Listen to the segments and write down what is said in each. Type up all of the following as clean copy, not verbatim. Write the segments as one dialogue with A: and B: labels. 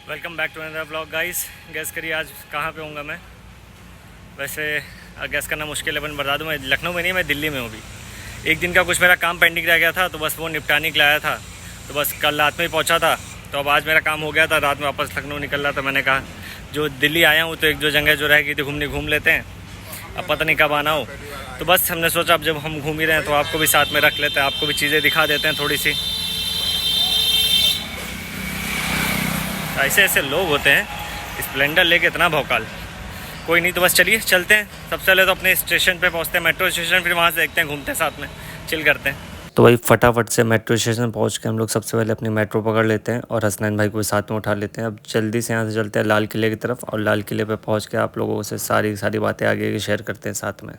A: Welcome back to another vlog guys. Guess करिए आज कहाँ पे हूँगा मैं। वैसे गैस करना मुश्किल है, पर बता दूँ मैं लखनऊ में नहीं, मैं दिल्ली में हूँ अभी। एक दिन का कुछ मेरा काम पेंडिंग रह गया था तो बस वो निपटाने के लिए आया था। तो बस कल रात में ही पहुँचा था, तो अब आज मेरा काम हो गया था। रात में वापस लखनऊ निकल रहा था। मैंने कहा जो दिल्ली आया हूँ तो एक दो जगह जो रह गई थी घूम लेते हैं, अब पता नहीं कब आना हो। तो बस हमने सोचा अब जब हम घूम ही रहे हैं तो आपको भी साथ में रख लेते हैं, आपको भी चीज़ें दिखा देते हैं थोड़ी सी। ऐसे ऐसे लोग होते हैं, स्प्लेंडर लेके इतना भौकाल। कोई नहीं, तो बस चलिए चलते हैं। सबसे पहले तो अपने स्टेशन पे पहुंचते हैं, मेट्रो स्टेशन, फिर वहां से देखते हैं, घूमते हैं साथ में, चिल करते हैं। तो भाई फटाफट से मेट्रो स्टेशन पहुंच के हम लोग सबसे पहले अपनी मेट्रो पकड़ लेते हैं और हसनैन भाई को भी साथ में उठा लेते हैं। अब जल्दी से यहाँ से चलते हैं लाल किले की तरफ, और लाल किले पे पहुँच के आप लोगों से सारी बातें आगे की शेयर करते हैं साथ में।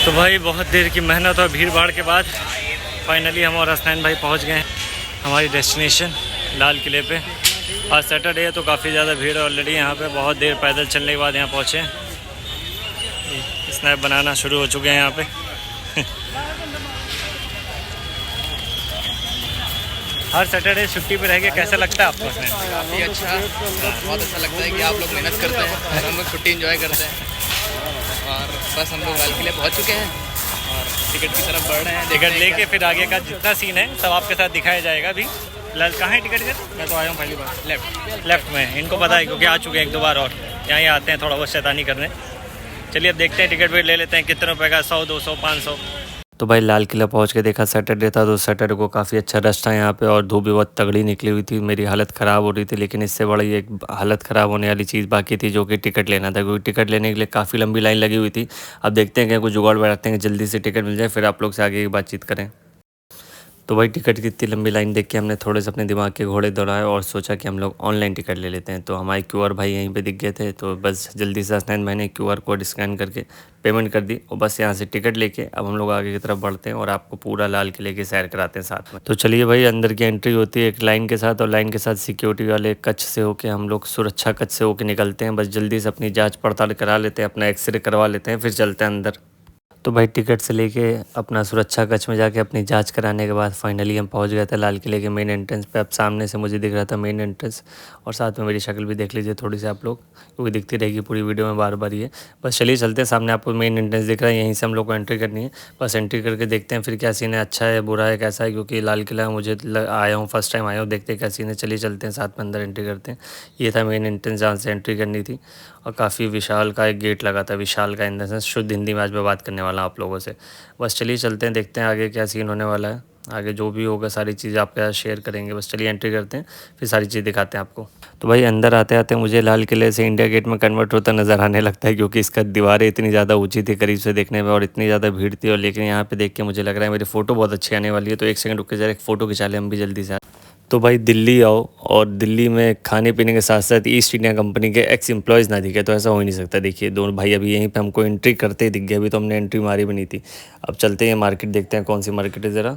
A: तो भाई बहुत देर की मेहनत और भीड़ भाड़ के बाद फाइनली हम और हसनैन भाई पहुँच गए हमारी डेस्टिनेशन लाल किले पे। आज सैटरडे है तो काफ़ी ज़्यादा भीड़ है ऑलरेडी यहाँ पे। बहुत देर पैदल चलने के बाद यहाँ पहुँचे। स्नैप बनाना शुरू हो चुके हैं यहाँ पे। हर सैटरडे छुट्टी पे रह के कैसा लगता है आपको?
B: काफ़ी अच्छा, बहुत अच्छा लगता है कि आप लोग मेहनत करते हैं और हम लोग छुट्टी एंजॉय करते हैं। और बस हम लोग लाल किले पहुँच चुके हैं और टिकट की तरफ बढ़ रहे हैं।
A: टिकट लेके फिर आगे का जितना सीन है सब आपके साथ दिखाया जाएगा। अभी फिलहाल कहाँ है टिकट सर? मैं तो आया हूँ पहली बार। लेफ्ट में इनको पता है क्योंकि आ चुके हैं एक दो बार और यहाँ ही आते हैं थोड़ा बहुत शैतानी करने। चलिए अब देखते हैं, टिकट भी ले लेते हैं। कितने रुपए का? 100, 200, 500। तो भाई लाल किला पहुंच के देखा सैटरडे था, तो सैटरडे को काफ़ी अच्छा रश था यहाँ पे और धूप भी बहुत तगड़ी निकली हुई थी। मेरी हालत ख़राब हो रही थी, लेकिन इससे बड़ी एक हालत ख़राब होने वाली चीज़ बाकी थी, जो कि टिकट लेना था। क्योंकि टिकट लेने के लिए काफ़ी लंबी लाइन लगी हुई थी। अब देखते हैं कि कुछ जुगाड़ बैठाते हैं कि जल्दी से टिकट मिल जाए, फिर आप लोग से आगे की बातचीत करें। तो भाई टिकट की इतनी लंबी लाइन देख के हमने थोड़े से अपने दिमाग के घोड़े दौड़ाए और सोचा कि हम लोग ऑनलाइन टिकट ले लेते हैं। तो हमारे क्यूआर भाई यहीं पे दिख गए थे, तो बस जल्दी से हसनैन भाई ने क्यूआर कोड स्कैन करके पेमेंट कर दी और बस यहाँ से टिकट लेके अब हम लोग आगे की तरफ बढ़ते हैं और आपको पूरा लाल किले की सैर कराते हैं साथ में। तो चलिए भाई, अंदर की एंट्री होती है एक लाइन के साथ, और लाइन के साथ सिक्योरिटी वाले कक्ष से होके हम लोग सुरक्षा कक्ष से होके निकलते हैं। बस जल्दी से अपनी जाँच पड़ताल करा लेते हैं, अपना एक्सरे करवा लेते हैं, फिर चलते हैं अंदर। तो भाई टिकट से लेके अपना सुरक्षा कक्ष में जाके अपनी जांच कराने के बाद फाइनली हम पहुंच गए थे लाल किले के मेन एंट्रेंस पे। अब सामने से मुझे दिख रहा था मेन एंट्रेंस, और साथ में मेरी शक्ल भी देख लीजिए थोड़ी सी आप लोग, क्योंकि दिखती रहेगी पूरी वीडियो में बार बार ये। बस चलिए चलते हैं, सामने आपको मेन एंट्रेंस दिख रहा है, यहीं से हम लोग को एंट्री करनी है। बस एंट्री करके देखते हैं फिर क्या सीन है, अच्छा है बुरा है कैसा है, क्योंकि लाल किला मुझे आया हूँ फर्स्ट टाइम आया हूँ, देखते हैं क्या सीन है। चलिए चलते हैं साथ में अंदर एंट्री करते हैं। ये था मेन एंट्रेंस जहाँ से एंट्री करनी थी, और काफ़ी विशाल का एक गेट लगा था। विशाल का इन द सेंस शुद्ध हिंदी में आज मैं बात करने वाला हूँ आप लोगों से। बस चलिए चलते हैं, देखते हैं आगे क्या सीन होने वाला है। आगे जो भी होगा सारी चीज़ें आपके साथ शेयर करेंगे। बस चलिए एंट्री करते हैं, फिर सारी चीज़ दिखाते हैं आपको। तो भाई अंदर आते आते मुझे लाल किले से इंडिया गेट में कन्वर्ट होता नज़र आने लगता है, क्योंकि इसका दीवारें इतनी ज़्यादा ऊंची थी करीब से देखने में, और इतनी ज़्यादा भीड़ थी। और लेकिन यहाँ पे देख के मुझे लग रहा है मेरी फ़ोटो बहुत अच्छी आने वाली है। तो एक सेकंड रुक के जरा एक फ़ोटो खिंचा लें हम भी जल्दी से। तो भाई दिल्ली आओ और दिल्ली में खाने पीने के साथ साथ ईस्ट इंडिया कंपनी के एक्स एम्प्लॉयज़ ना दिखे तो ऐसा हो ही नहीं सकता। देखिए दोनों भाई अभी यहीं पे हमको एंट्री करते ही दिख गए, अभी तो हमने एंट्री मारी भी नहीं थी। अब चलते हैं मार्केट, देखते हैं कौन सी मार्केट है ज़रा।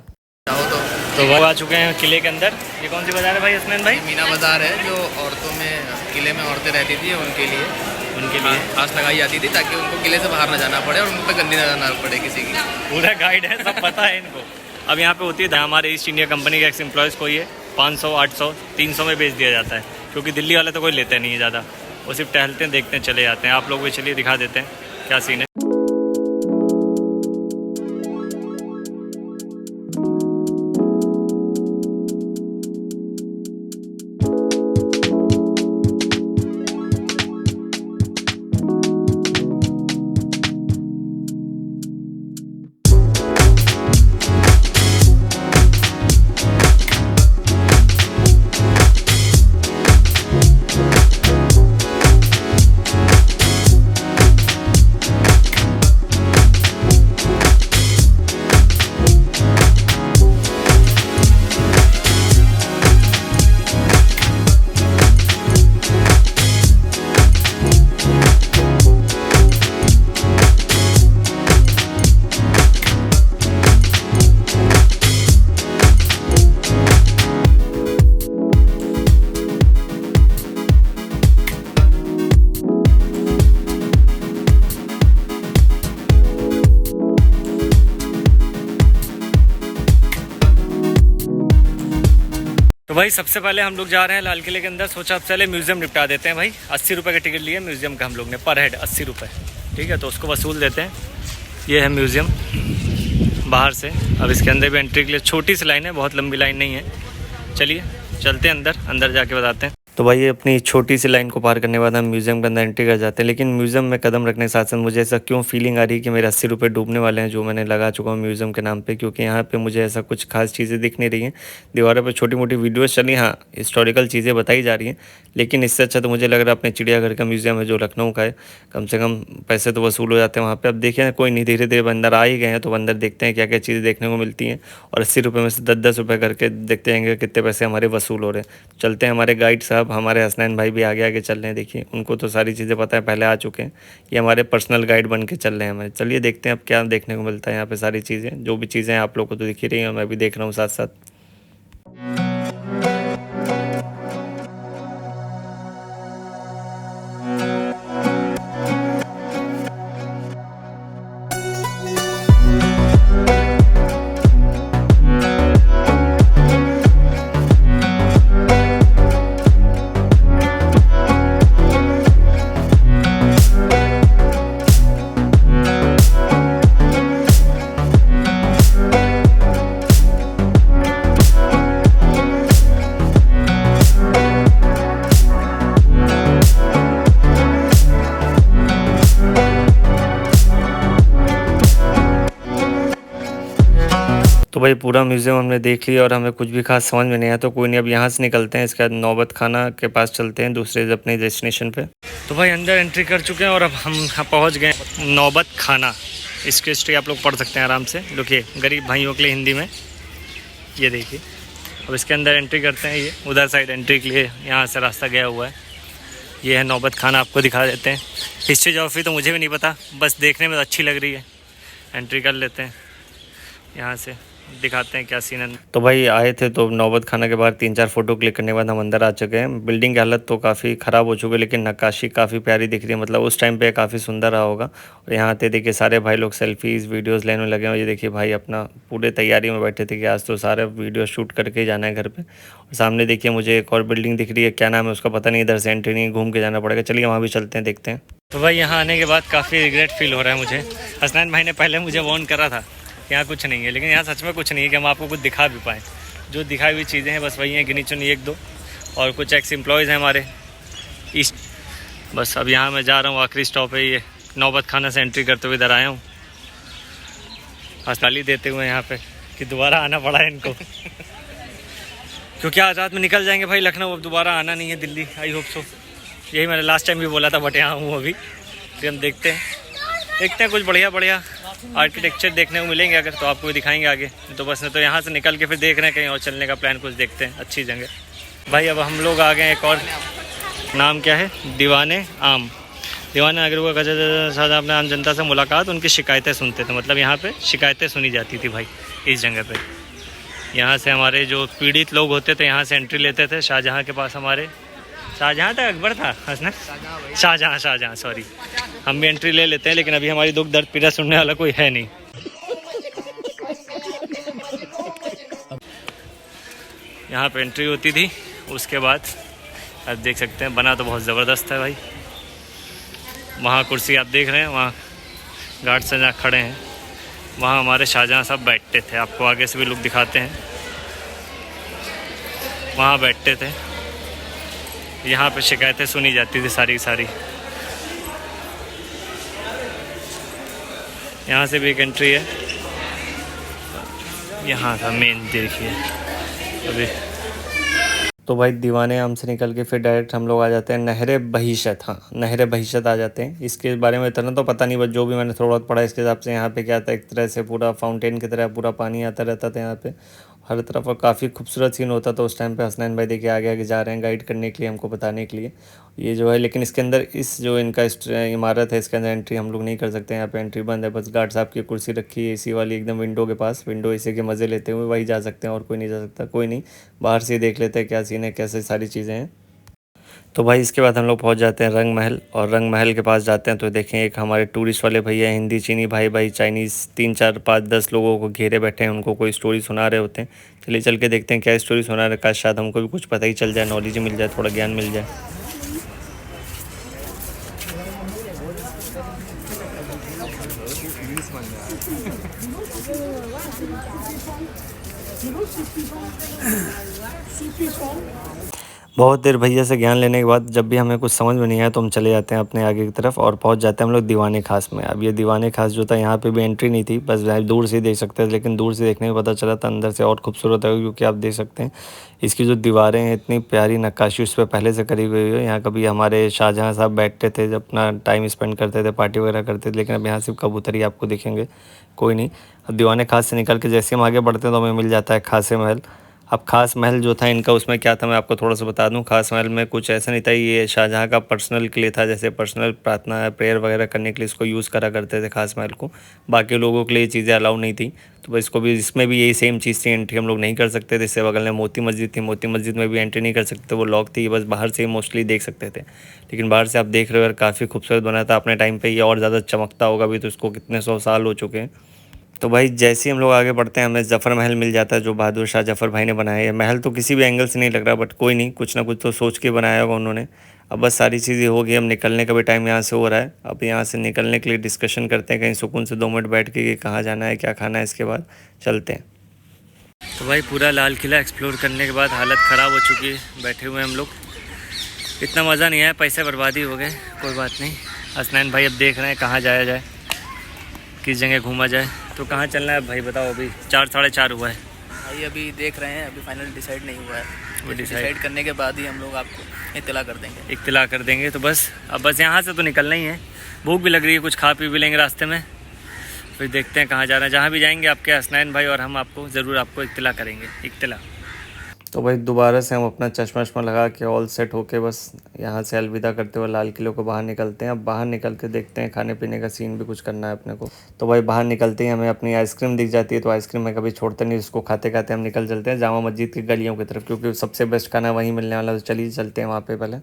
A: तो वो आ चुके हैं किले के अंदर। ये कौन सी बाज़ार है भाई हसनैन भाई?
B: मीना बाज़ार है, जो औरतों में किले में औरतें रहती थी उनके लिए आस लगाई जाती थी, ताकि उनको किले से बाहर ना जाना पड़े और उन पर गंदी नजर ना पड़े किसी की।
A: पूरा गाइड है, सब पता है इनको। अब यहाँ पे होती है हमारे ईस्ट इंडिया कंपनी के एक्स एम्प्लॉयज़ को ये 500, 800, 300 में बेच दिया जाता है, क्योंकि दिल्ली वाले तो कोई लेते नहीं है ज़्यादा, वो सिर्फ टहलते हैं, देखते हैं, चले जाते हैं। आप लोग भी चलिए दिखा देते हैं क्या सीन है। भाई सबसे पहले हम लोग जा रहे हैं लाल किले के अंदर। सोचा अब पहले म्यूज़ियम निपटा देते हैं भाई। 80 रुपये का टिकट लिया म्यूज़ियम का हम लोग ने, पर हेड 80 रुपये। ठीक है, तो उसको वसूल देते हैं। ये है म्यूज़ियम बाहर से। अब इसके अंदर भी एंट्री के लिए छोटी सी लाइन है, बहुत लंबी लाइन नहीं है। चलिए चलते हैं अंदर जाके बताते हैं। तो भाई ये अपनी छोटी सी लाइन को पार करने के बाद हम म्यूज़ियम के अंदर एंट्री कर जाते हैं। लेकिन म्यूज़ियम में कदम रखने के साथ साथ मुझे ऐसा क्यों फीलिंग आ रही है कि मेरे 80 रुपये डूबने वाले हैं जो मैंने लगा चुका हूँ म्यूज़ियम के नाम पे, क्योंकि यहाँ पे मुझे ऐसा कुछ खास चीज़ें दिख नहीं रही हैं। दीवारों पे छोटी मोटी वीडियोज़ चली, हाँ हिस्टोरिकल चीज़ें बताई जा रही हैं, लेकिन इससे अच्छा तो मुझे लग रहा है अपने चिड़ियाघर का म्यूज़ियम है जो लखनऊ का है। कम से कम पैसे तो वसूल हो जाते हैं वहाँ पर। अब देखिए कोई नहीं, धीरे धीरे अंदर आ ही गए हैं तो अंदर देखते हैं क्या क्या चीज़ें देखने को मिलती हैं। और 80 रुपये में से 10-10 रुपये करके देखते हैं कितने पैसे हमारे वसूल हो रहे हैं। चलते हैं, हमारे गाइड साहब हमारे हसनैन भाई भी आगे आगे चल रहे हैं। देखिए उनको तो सारी चीज़ें पता है, पहले आ चुके हैं। ये हमारे पर्सनल गाइड बन के चल रहे हैं हमें। चलिए देखते हैं अब क्या देखने को मिलता है यहाँ पे। सारी चीज़ें जो भी चीज़ें हैं आप लोग को तो दिख ही रही हैं, मैं भी देख रहा हूँ साथ साथ। तो भाई पूरा म्यूज़ियम हमने देख लिया और हमें कुछ भी खास समझ में नहीं आया, तो कोई नहीं अब यहाँ से निकलते हैं। इसके बाद नौबत खाना के पास चलते हैं, दूसरे अपने डेस्टिनेशन पे। तो भाई अंदर एंट्री कर चुके हैं और अब हम पहुँच गए नौबत खाना। इसकी हिस्ट्री आप लोग पढ़ सकते हैं आराम से, देखिए गरीब भाइयों के लिए हिंदी में। ये देखिए अब इसके अंदर एंट्री करते हैं। ये उधर साइड एंट्री के लिए यहाँ से रास्ता गया हुआ है। ये है नौबत खाना, आपको दिखा देते हैं। हिस्ट्री जोग्राफी तो मुझे भी नहीं पता, बस देखने में तो अच्छी लग रही है। एंट्री कर लेते हैं, यहाँ से दिखाते हैं क्या सीन है। तो भाई आए थे तो नौबत खाना के बाद 3-4 फ़ोटो क्लिक करने के बाद हम अंदर आ चुके हैं। बिल्डिंग की हालत तो काफ़ी ख़राब हो चुकी है, लेकिन नक्काशी काफ़ी प्यारी दिख रही है, मतलब उस टाइम पे काफ़ी सुंदर रहा होगा। और यहाँ पे देखिए सारे भाई लोग सेल्फीज़ वीडियोज़ लेने लगे हैं। ये देखिए भाई अपना पूरे तैयारी में बैठे थे कि आज तो सारे वीडियो शूट करके ही जाना है घर पर। और सामने देखिए मुझे एक और बिल्डिंग दिख रही है, क्या नाम है उसका पता नहीं, इधर से एंट्री नहीं, घूम के जाना पड़ेगा। चलिए वहाँ भी चलते हैं, देखते हैं। तो भाई यहाँ आने के बाद काफ़ी रिग्रेट फील हो रहा है मुझे। हसनैन भाई ने पहले मुझे वार्न करा था यहाँ कुछ नहीं है, लेकिन यहाँ सच में कुछ नहीं है कि हम आपको कुछ दिखा भी पाएँ। जो दिखाई हुई चीज़ें हैं बस वही हैं, गिनी चुनी 1-2, और कुछ एक्स एम्प्लॉयज़ हैं हमारे ईस्ट। बस अब यहाँ मैं जा रहा हूँ, आखिरी स्टॉप है ये। नौबत खाना से एंट्री करते हुए इधर आया हूँ, हड़ताली देते हुए यहाँ पे कि दोबारा आना पड़ा है इनको क्योंकि आज रात में निकल जाएंगे भाई लखनऊ, अब दोबारा आना नहीं है दिल्ली। आई होप सो, यही मैंने लास्ट टाइम भी बोला था, बट यहाँ हूँ अभी। फिर हम देखते हैं कुछ बढ़िया आर्किटेक्चर देखने को मिलेंगे अगर, तो आपको भी दिखाएंगे आगे। तो बस नहीं तो यहाँ से निकल के फिर देख रहे हैं कहीं और चलने का प्लान, कुछ देखते हैं अच्छी जगह। भाई अब हम लोग आ गए एक और, नाम क्या है, दीवाने आम। दीवाने नागरिकों का साथ अपने आम जनता से मुलाकात, उनकी शिकायतें सुनते थे। मतलब यहाँ पे शिकायतें सुनी जाती थी भाई इस जगह पे। यहाँ से हमारे जो पीड़ित लोग होते थे यहाँ से एंट्री लेते थे। शाहजहाँ के पास हमारे, शाहजहाँ था अकबर था हसना, शाहजहाँ सॉरी, हम भी एंट्री ले लेते हैं। लेकिन अभी हमारी दुख दर्द पीड़ा सुनने वाला कोई है नहीं। यहाँ पे एंट्री होती थी, उसके बाद अब देख सकते हैं बना तो बहुत ज़बरदस्त है भाई। वहाँ कुर्सी आप देख रहे हैं, वहाँ गार्ड से जहाँ खड़े हैं वहाँ हमारे शाहजहाँ साहब बैठते थे। आपको आगे से भी लोग दिखाते हैं, वहाँ बैठते थे। यहाँ पे शिकायतें सुनी जाती थी सारी सारी। यहाँ से भी एक एंट्री है, यहाँ था मेन, देखिए अभी। तो भाई दीवाने आम से निकल के फिर डायरेक्ट हम लोग आ जाते हैं नहरे बहिशत। हाँ नहरे बहिशत आ जाते हैं। इसके बारे में इतना तो पता नहीं, बस जो भी मैंने थोड़ा बहुत पढ़ा इसके हिसाब से यहाँ पे क्या था, एक तरह से पूरा फाउंटेन की तरह पूरा पानी आता रहता था यहाँ पे हर तरफ, और काफ़ी खूबसूरत सीन होता था उस टाइम पे। हसनैन भाई देखिए आगे आगे जा रहे हैं गाइड करने के लिए, हमको बताने के लिए ये जो है। लेकिन इसके अंदर इस जो इनका इमारत है इसके अंदर एंट्री हम लोग नहीं कर सकते, यहाँ पे एंट्री बंद है। बस गार्ड साहब की कुर्सी रखी है एसी वाली एकदम विंडो के पास, विंडो एसी के मज़े लेते हुए वही जा सकते हैं और कोई नहीं जा सकता। कोई नहीं, बाहर से ही देख लेते हैं क्या सीन है, कैसे सारी चीज़ें हैं। तो भाई इसके बाद हम लोग पहुंच जाते हैं रंग महल, और रंग महल के पास जाते हैं तो देखें एक हमारे टूरिस्ट वाले भैया हिंदी चीनी भाई भाई चाइनीज़ 3 4 5 10 लोगों को घेरे बैठे हैं, उनको कोई स्टोरी सुना रहे होते हैं। चलिए चल के देखते हैं क्या स्टोरी सुना रहे का, शायद हमको भी कुछ पता ही चल जाए, नॉलेज मिल जाए, थोड़ा ज्ञान मिल जाए। बहुत देर भैया से ज्ञान लेने के बाद जब भी हमें कुछ समझ में नहीं आया तो हम चले जाते हैं अपने आगे की तरफ और पहुंच जाते हैं हम लोग दीवाने खास में। अब ये दीवाने खास जो था यहाँ पे भी एंट्री नहीं थी, बस दूर से ही देख सकते हैं, लेकिन दूर से देखने में पता चला था अंदर से और खूबसूरत है, क्योंकि आप देख सकते हैं इसकी जो दीवारें हैं इतनी प्यारी नक्काशी उस पर पहले से करी हुई है। यहाँ कभी हमारे शाहजहाँ साहब बैठते थे जब अपना टाइम स्पेंड करते थे, पार्टी वगैरह करते थे, लेकिन अब यहाँ सिर्फ कबूतर ही आपको दिखेंगे, कोई नहीं। अब दीवाने खास से निकल के जैसे हम आगे बढ़ते हैं तो हमें मिल जाता है खासे महल। अब खास महल जो था इनका उसमें क्या था मैं आपको थोड़ा सा बता दूं। खास महल में कुछ ऐसा नहीं था, ये शाहजहाँ का पर्सनल के लिए था, जैसे पर्सनल प्रार्थना प्रेयर वगैरह करने के लिए इसको यूज़ करा करते थे खास महल को, बाकी लोगों के लिए ये चीज़ें अलाउ नहीं थी। तो बस इसको भी इसमें भी यही सेम चीज़ थी, एंट्री हम लोग नहीं कर सकते थे। इससे बगल में मोती मस्जिद थी, मोती मस्जिद में भी एंट्री नहीं कर सकते थे, वो लॉक थी, बस बाहर से ही मोस्टली देख सकते थे। लेकिन बाहर से आप देख रहे हो यार काफ़ी खूबसूरत बना था, अपने टाइम पर ये और ज़्यादा चमकता होगा भी, तो इसको कितने 100 साल हो चुके हैं। तो भाई जैसे ही हम लोग आगे बढ़ते हैं हमें ज़फ़र महल मिल जाता है, जो बहादुर शाह ज़फ़र भाई ने बनाया है। महल तो किसी भी एंगल से नहीं लग रहा, बट कोई नहीं, कुछ ना कुछ तो सोच के बनाया होगा उन्होंने। अब बस सारी चीज़ें हो गई, अब निकलने का भी टाइम यहाँ से हो रहा है। अब यहाँ से निकलने के लिए डिस्कशन करते हैं कहीं सुकून से 2 मिनट बैठ के कि कहाँ जाना है, क्या खाना है, इसके बाद चलते हैं। तो भाई पूरा लाल किला एक्सप्लोर करने के बाद हालत ख़राब हो चुकी है, बैठे हुए हम लोग, इतना मज़ा नहीं आया, पैसे बर्बादी हो गए, कोई बात नहीं। हसनैन भाई अब देख रहे हैं कहाँ जाया जाए, किस जगह घूमा जाए, तो कहाँ चलना है भाई बताओ। अभी 4 साढ़े 4 हुआ है
B: भाई, अभी देख रहे हैं, अभी फाइनल डिसाइड नहीं हुआ है,
A: वो
B: डिसाइड करने के बाद ही हम लोग आपको इत्तला कर देंगे। तो बस अब बस यहाँ से तो निकलना ही है, भूख भी लग रही है, कुछ खा पी भी लेंगे रास्ते में, फिर देखते हैं कहाँ जाना है। जहाँ भी जाएंगे आपके हसनैन भाई और हम आपको ज़रूर आपको इत्तला करेंगे, इत्तला। तो भाई दोबारा से हम अपना चश्मा वश्मा लगा के ऑल सेट होके बस यहाँ से अलविदा करते हुए लाल किले को बाहर निकलते हैं। अब बाहर निकल के देखते हैं, खाने पीने का सीन भी कुछ करना है अपने को। तो भाई बाहर निकलते ही हमें अपनी आइसक्रीम दिख जाती है, तो आइसक्रीम में कभी छोड़ते नहीं, उसको खाते खाते हम निकल चलते हैं जामा मस्जिद की गलियों की तरफ, क्योंकि सबसे बेस्ट खाना वहीं मिलने वाला है। तो चलिए चलते हैं वहाँ पे पहले।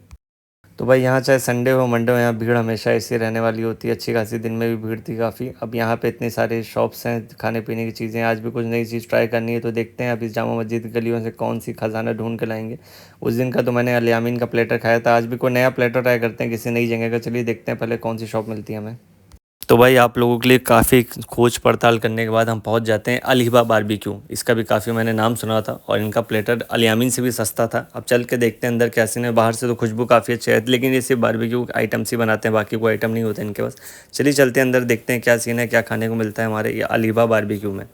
B: तो भाई यहाँ चाहे संडे हो मंडे हो, यहाँ भीड़ हमेशा ऐसी रहने वाली होती है, अच्छी खासी, दिन में भी भीड़ थी काफ़ी। अब यहाँ पे इतने सारे शॉप्स हैं खाने पीने की चीज़ें, आज भी कुछ नई चीज़ ट्राई करनी है, तो देखते हैं अभी जामा मस्जिद की गलियों से कौन सी खजाना ढूंढ के लाएंगे। उस दिन का तो मैंने अल यामीन का प्लेटर खाया था, आज भी कोई नया प्लेटर ट्राई करते हैं किसी नई जगह का। चलिए देखते हैं पहले कौन सी शॉप मिलती है हमें। तो भाई आप लोगों के लिए काफ़ी खोज पड़ताल करने के बाद हम पहुंच जाते हैं अल हिबा बारबेक्यू। इसका भी काफ़ी मैंने नाम सुना था और इनका प्लेटर अल यामीन से भी सस्ता था। अब चल के देखते हैं अंदर क्या सीन है। बाहर से तो खुशबू काफ़ी अच्छी है, लेकिन ये सिर्फ बारबेक्यू आइटम्स ही बनाते हैं, बाकी कोई आइटम नहीं होता इनके पास। चलिए चलते हैं अंदर, देखते हैं क्या सीन है, क्या खाने को मिलता है हमारे ये अल हिबा बारबेक्यू में।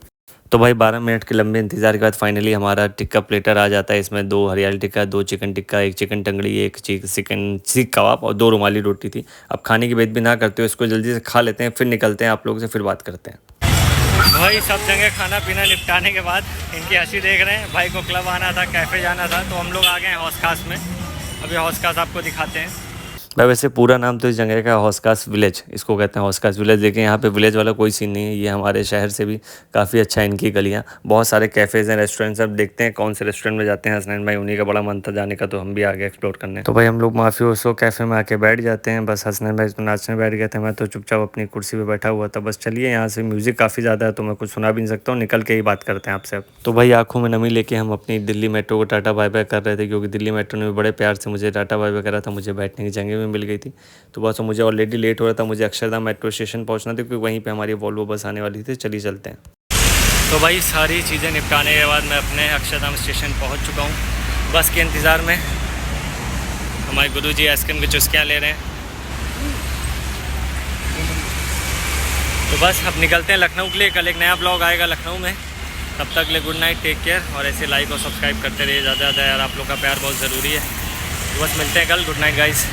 B: तो भाई 12 मिनट के लंबे इंतज़ार के बाद फाइनली हमारा टिक्का प्लेटर आ जाता है। इसमें 2 हरियाली टिक्का, 2 चिकन टिक्का, 1 चिकन टंगड़ी, 1 चिकन सीख कबाब और 2 रुमाली रोटी थी। अब खाने की वेट भी ना करते हो, इसको जल्दी से खा लेते हैं, फिर निकलते हैं, आप लोगों से फिर बात करते हैं। भाई सब जगह खाना पीना निपटाने के बाद इनकी हंसी देख रहे हैं। भाई को क्लब आना था, कैफ़े जाना था, तो हम लोग आ गए हौस खास में। अभी हौस खास आपको दिखाते हैं। भाई वैसे पूरा नाम तो इस जगह का हौस-खास विलेज, इसको कहते हैं हौस-खास विलेज, लेकिन यहाँ पे विलेज वाला कोई सीन नहीं है। ये हमारे शहर से भी काफ़ी अच्छा है इनकी गलियाँ, बहुत सारे कैफ़ेज़ हैं, रेस्टोरेंट्स। अब देखते हैं कौन से रेस्टोरेंट में जाते हैं। हसनैन भाई उन्हीं का बड़ा मन था जाने का, तो हम भी आगे एक्सप्लोर करने। तो भाई हम लोग माफियोसो कैफ़े में आके बैठ जाते हैं। बस हसनैन भाई तो नाचने बैठ गए थे, मैं तो चुपचाप अपनी कुर्सी पर बैठा हुआ था। बस चलिए, यहाँ से म्यूज़िक काफ़ी ज़्यादा है तो मैं कुछ सुना भी नहीं सकता हूँ, निकल के ही बात करते हैं आपसे अब। तो भाई आँखों में नमी लेके हम अपनी दिल्ली मेट्रो को टाटा बाय बाय कर रहे थे, क्योंकि दिल्ली मेट्रो ने भी बड़े प्यार से मुझे टाटा बाय बाय करा था, मुझे बैठने की जगह भी मिल गई थी। तो बस मुझे ऑलरेडी लेट हो रहा था, मुझे अक्षरधाम मेट्रो स्टेशन पहुंचना था, क्योंकि वहीं पे हमारी वॉल्वो बस आने वाली थी। चलिए चलते हैं। तो भाई सारी चीज़ें निपटाने के बाद मैं अपने अक्षरधाम स्टेशन पहुंच चुका हूं। बस के इंतज़ार में हमारे गुरुजी आइसक्रीम की चुस्कियाँ ले रहे हैं। तो बस अब निकलते हैं लखनऊ के लिए। कल एक नया ब्लॉग आएगा लखनऊ में, तब तक ले गुड नाइट, टेक केयर, और ऐसे लाइक और सब्सक्राइब करते रहिए ज़्यादा ज़्यादा यार, आप लोग का प्यार बहुत ज़रूरी है। तो बस मिलते हैं कल, गुड नाइट गाइस।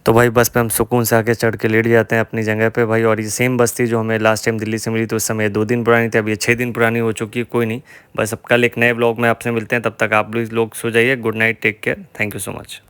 B: तो भाई बस पे हम सुकून से आके चढ़ के लेट जाते हैं अपनी जगह पे भाई। और ये सेम बस थी जो हमें लास्ट टाइम दिल्ली से मिली, तो उस समय 2 दिन पुरानी थी, अब ये 6 दिन पुरानी हो चुकी है। कोई नहीं, बस अब कल एक नए ब्लॉग में आपसे मिलते हैं, तब तक आप लोग सो जाइए। Good night, take care, thank you so much.